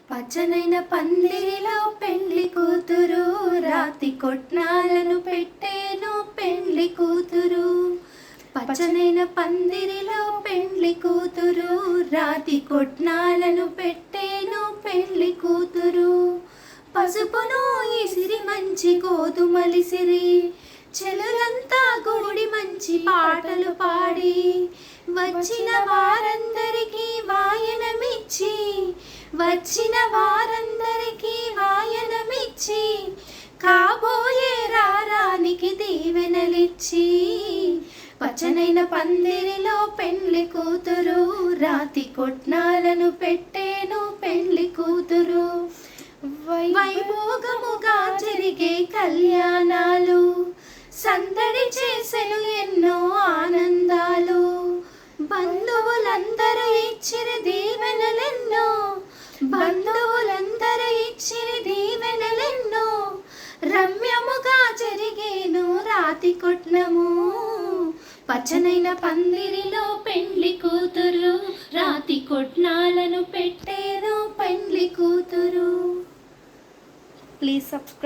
పచ్చనైన పందిరిలో పెళ్లి కూతురు, రాతి కొట్నాలను పెట్టేను పెళ్లి కూతురు. పచ్చనైన పందిరిలో పెళ్లి కూతురు, రాతి కొట్నాలను పెట్టేను పెళ్లి కూతురు. పసుపును ఇసిరి మంచి గోధుమలిసిరి, చెలులంతా గూడి మంచి పాటలు పాడి, వచ్చిన వారందరికీ వాయనమిచ్చి, వచ్చిన వారందరికీ వాయనమిచ్చి, కాబోయే రారానికి దీవెనలిచ్చి. పచ్చనైన పందిరిలో పెళ్లి కూతురు, రాతి కొట్నాలను పెట్టేను పెళ్లి కూతురు. వైభోగముగా జరిగే కళ్యాణాలు, సందడి చేసెను ఎన్నో ఆనందాలు. బంధువులందరూ ఇచ్చిన దీవెనలెన్నో, బంధువులందరూ ఇచ్చిన దీవెనలెన్నో. రమ్యముగా జరిగేను రాతి కొట్నము, పచ్చనైన పందిరిలో పెళ్లి కూతురు, రాతి కొట్నాలను పెట్టేను పెళ్లి కూతురు. Please subscribe.